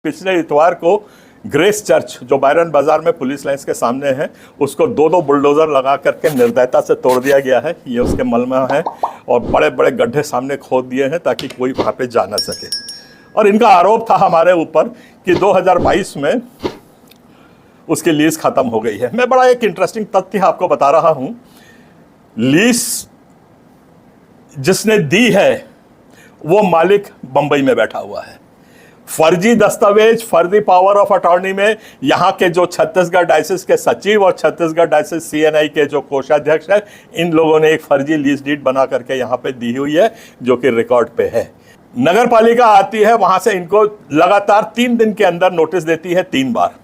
पिछले इतवार को ग्रेस चर्च जो बायरन बाजार में पुलिस लाइंस के सामने है, उसको दो बुलडोजर लगा करके निर्दयता से तोड़ दिया गया है। ये उसके मलमा है और बड़े बड़े गड्ढे सामने खोद दिए हैं ताकि कोई वहां पे जा ना सके। और इनका आरोप था हमारे ऊपर कि 2022 में उसकी लीज खत्म हो गई है। मैं बड़ा एक इंटरेस्टिंग तथ्य आपको बता रहा हूं। लीज जिसने दी है वो मालिक बंबई में बैठा हुआ है। फर्जी दस्तावेज, फर्जी पावर ऑफ अटॉर्नी में यहाँ के जो छत्तीसगढ़ डायसिस के सचिव और छत्तीसगढ़ डायसिस सीएनआई के जो कोषाध्यक्ष है, इन लोगों ने एक फर्जी लीज डीड बना करके यहाँ पे दी हुई है जो कि रिकॉर्ड पे है। नगर पालिका आती है, वहां से इनको लगातार 3 दिन के अंदर नोटिस देती है। 3 बार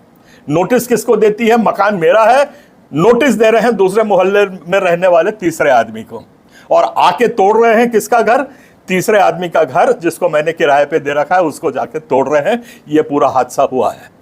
नोटिस किसको देती है? मकान मेरा है, नोटिस दे रहे हैं दूसरे मोहल्ले में रहने वाले तीसरे आदमी को, और आके तोड़ रहे हैं किसका घर? तीसरे आदमी का घर जिसको मैंने किराए पे दे रखा है, उसको जाके तोड़ रहे हैं। ये पूरा हादसा हुआ है।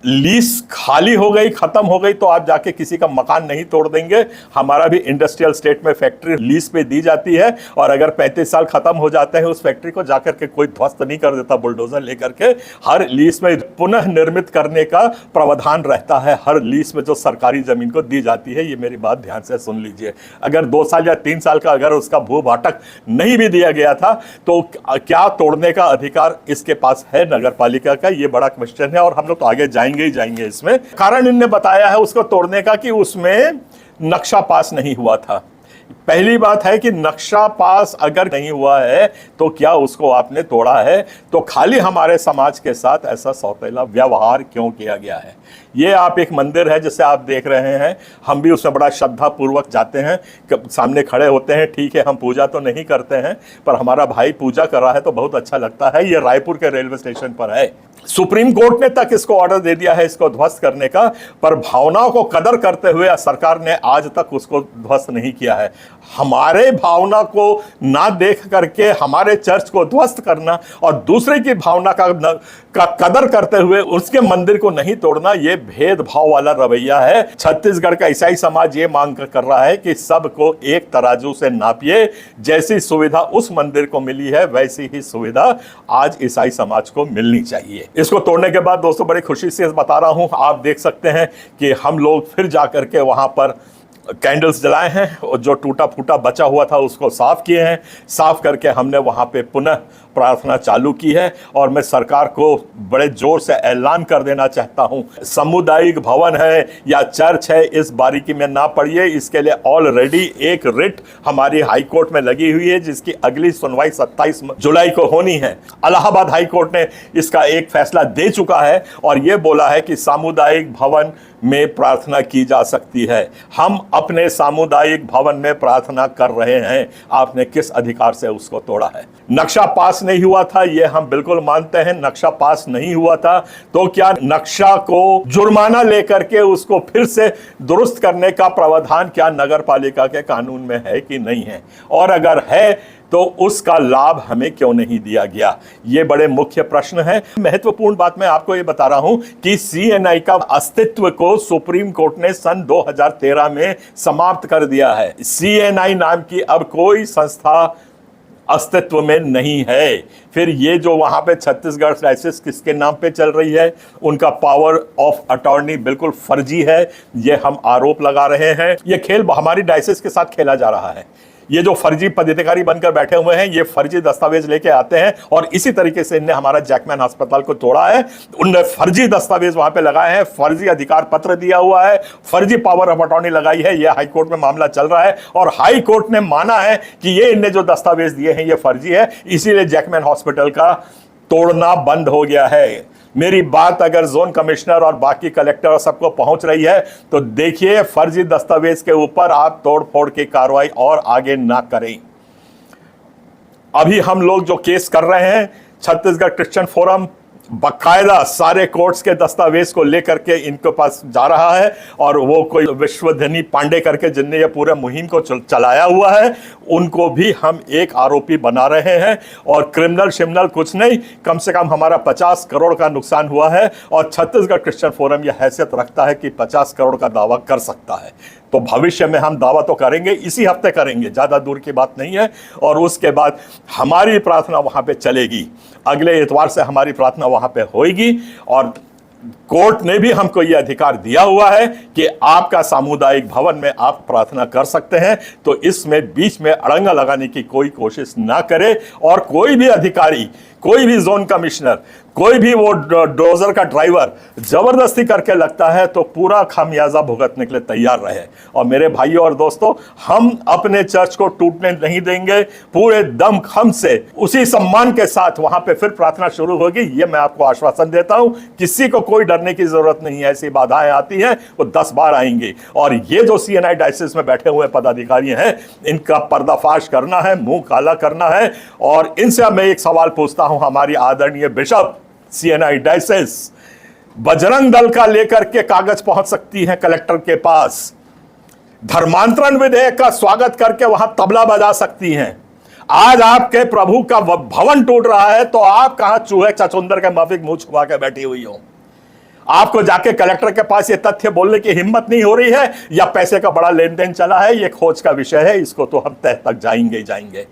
लीज खाली हो गई, खत्म हो गई तो आप जाके किसी का मकान नहीं तोड़ देंगे। हमारा भी इंडस्ट्रियल स्टेट में फैक्ट्री लीज पे दी जाती है, और अगर 35 साल खत्म हो जाते हैं उस फैक्ट्री को जाकर के कोई ध्वस्त नहीं कर देता बुलडोजर लेकर के। हर लीज में पुनः निर्मित करने का प्रावधान रहता है, हर लीज में जो सरकारी जमीन को दी जाती है। ये मेरी बात ध्यान से सुन लीजिए। अगर 2 साल या 3 साल का अगर उसका भू भाटक नहीं भी दिया गया था तो क्या तोड़ने का अधिकार इसके पास है नगर पालिका का? ये बड़ा क्वेश्चन है और हम लोग तो आगे जाएंगे इसमें। कारण इनने बताया है उसको तोड़ने का कि उसमें नक्शा पास नहीं हुआ था। पहली बात है कि नक्शा पास अगर नहीं हुआ है तो क्या उसको आपने तोड़ा है? तो खाली हमारे समाज के साथ ऐसा सौतेला व्यवहार क्यों किया गया है? ये आप एक मंदिर है जिसे आप देख रहे हैं, हम भी उसमें बड़ा श्रद्धा पूर्वक जाते हैं, सामने खड़े होते हैं। ठीक है, हम पूजा तो नहीं करते हैं, पर हमारा भाई पूजा कर रहा है तो बहुत अच्छा लगता है। ये रायपुर के रेलवे स्टेशन पर है। सुप्रीम कोर्ट ने तक इसको ऑर्डर दे दिया है इसको ध्वस्त करने का, पर भावनाओं को कदर करते हुए सरकार ने आज तक उसको ध्वस्त नहीं किया है। हमारे भावना को ना देख करके हमारे चर्च को ध्वस्त करना और दूसरे की भावना का कदर करते हुए उसके मंदिर को नहीं तोड़ना, यह भेदभाव वाला रवैया है। छत्तीसगढ़ का ईसाई समाज ये मांग कर रहा है कि सबको एक तराजू से नापिए। जैसी सुविधा उस मंदिर को मिली है वैसी ही सुविधा आज ईसाई समाज को मिलनी चाहिए। इसको तोड़ने के बाद दोस्तों बड़ी खुशी से बता रहा हूं, आप देख सकते हैं कि हम लोग फिर जाकर के वहां पर कैंडल्स जलाए हैं और जो टूटा फूटा बचा हुआ था उसको साफ किए हैं। साफ करके हमने वहां पे पुनः प्रार्थना चालू की है। और मैं सरकार को बड़े जोर से ऐलान कर देना चाहता हूं, सामुदायिक भवन है या चर्च है, इस बारीकी में ना पड़िए। इसके लिए ऑलरेडी एक रिट हमारी हाई कोर्ट में लगी हुई है जिसकी अगली सुनवाई 27 जुलाई को होनी है। इलाहाबाद हाई कोर्ट ने इसका एक फैसला दे चुका है और यह बोला है कि सामुदायिक भवन में प्रार्थना की जा सकती है। हम अपने सामुदायिक भवन में प्रार्थना कर रहे हैं, आपने किस अधिकार से उसको तोड़ा है? नक्शा पास नहीं हुआ था, यह हम बिल्कुल मानते हैं। नक्शा पास नहीं हुआ था तो क्या नक्शा को जुर्माना लेकर के उसको फिर से दुरुस्त करने का प्रावधान क्या नगर पालिका के कानून में है कि नहीं है? और अगर है तो उसका लाभ हमें क्यों नहीं दिया गया? ये बड़े मुख्य प्रश्न है। महत्वपूर्ण बात मैं आपको ये बता रहा हूं कि सीएनआई का अस्तित्व को सुप्रीम कोर्ट ने सन 2013 में समाप्त कर दिया है। सीएनआई नाम की अब कोई संस्था अस्तित्व में नहीं है। फिर ये जो वहां पे छत्तीसगढ़ डायसिस किसके नाम पे चल रही है, उनका पावर ऑफ अटॉर्नी बिल्कुल फर्जी है। ये हम आरोप लगा रहे हैं। ये खेल हमारी डायसिस के साथ खेला जा रहा है। ये जो फर्जी पदाधिकारी बनकर बैठे हुए हैं, ये फर्जी दस्तावेज लेके आते हैं और इसी तरीके से इनने हमारा जैकमैन अस्पताल को तोड़ा है। उनने फर्जी दस्तावेज वहां पे लगाए हैं, फर्जी अधिकार पत्र दिया हुआ है, फर्जी पावर ऑफ अटॉर्नी लगाई है। ये हाई कोर्ट में मामला चल रहा है और हाई कोर्ट ने माना है कि ये इनने जो दस्तावेज दिए हैं ये फर्जी है, इसीलिए जैकमैन हॉस्पिटल का तोड़ना बंद हो गया है। मेरी बात अगर जोन कमिश्नर और बाकी कलेक्टर और सबको पहुंच रही है तो देखिए, फर्जी दस्तावेज के ऊपर आप तोड़ फोड़ की कार्रवाई और आगे ना करें। अभी हम लोग जो केस कर रहे हैं, छत्तीसगढ़ क्रिश्चियन फोरम बकायदा सारे कोर्ट्स के दस्तावेज को लेकर के इनके पास जा रहा है और वो कोई विश्वधनी पांडे करके जिनने ये पूरे मुहिम को चलाया हुआ है, उनको भी हम एक आरोपी बना रहे हैं। और क्रिमिनल शिमिनल कुछ नहीं, कम से कम हमारा 50 करोड़ का नुकसान हुआ है और छत्तीसगढ़ क्रिश्चियन फोरम यह हैसियत रखता है कि 50 करोड़ का दावा कर सकता है। तो भविष्य में हम दावा तो करेंगे, इसी हफ्ते करेंगे, ज़्यादा दूर की बात नहीं है। और उसके बाद हमारी प्रार्थना वहाँ पे चलेगी। अगले इतवार से हमारी प्रार्थना वहां पे होगी। और कोर्ट ने भी हमको यह अधिकार दिया हुआ है कि आपका सामुदायिक भवन में आप प्रार्थना कर सकते हैं, तो इसमें बीच में अड़ंगा लगाने की कोई कोशिश ना करे। और कोई भी अधिकारी, कोई भी जोन कमिश्नर, कोई भी वो डोजर का ड्राइवर जबरदस्ती करके लगता है तो पूरा खामियाजा भुगतने के लिए तैयार रहे। और मेरे भाइयों और दोस्तों, हम अपने चर्च को टूटने नहीं देंगे। पूरे दम खम से उसी सम्मान के साथ वहां पे फिर प्रार्थना शुरू होगी, ये मैं आपको आश्वासन देता हूं। किसी को कोई डरने की जरूरत नहीं है। ऐसी बाधाएं आती हैं वो 10 बार आएंगी। और ये जो CNI डायसिस में बैठे हुए पदाधिकारी हैं, इनका पर्दाफाश करना है, मुंह काला करना है। और इनसे अब मैं एक सवाल पूछता हूं, हमारी आदरणीय bishop CNI diocese Bajrang Dal का लेकर के कागज पहुंच सकती है कलेक्टर के पास, धर्मांतरण विधेयक का स्वागत करके वहां तबला बजा सकती हैं। आज आपके प्रभु का भवन टूट रहा है तो आप कहां चूहे चचुंदर के माफिक मुंह छुपा के बैठी हुई हो? आपको जाके कलेक्टर के पास ये तथ्य बोलने की हिम्मत नहीं हो रही है, या पैसे का बड़ा लेन देन चला है? ये खोज का विषय है, इसको तो हम तह तक जाएंगे ही जाएंगे।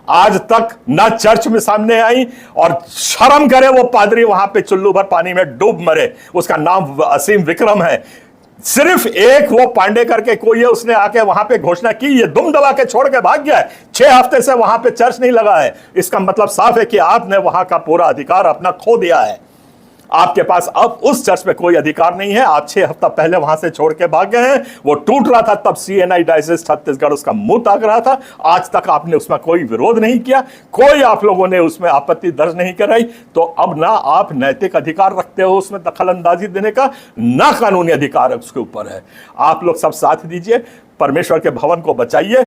आज तक ना चर्च में सामने आई, और शर्म करे वो पादरी वहां पे चुल्लू भर पानी में डूब मरे, उसका नाम असीम विक्रम है। सिर्फ एक वो पांडे करके कोई है, उसने आके वहां पे घोषणा की, ये दुम दबा के छोड़ के भाग गया है। 6 हफ्ते से वहां पे चर्च नहीं लगा है। इसका मतलब साफ है कि आपने वहां का पूरा अधिकार अपना खो दिया है। आपके पास अब उस चर्च में कोई अधिकार नहीं है। आप 6 हफ्ता पहले वहां से छोड़ के भाग गए हैं। वो टूट रहा था तब CNI डायसिस छत्तीसगढ़ उसका मुंह ताक रहा था। आज तक आपने उसमें कोई विरोध नहीं किया, कोई आप लोगों ने उसमें आपत्ति दर्ज नहीं कराई। तो अब ना आप नैतिक अधिकार रखते हो उसमें दखल अंदाजी देने का, ना कानूनी अधिकार उसके ऊपर है। आप लोग सब साथ दीजिए, परमेश्वर के भवन को बचाइए।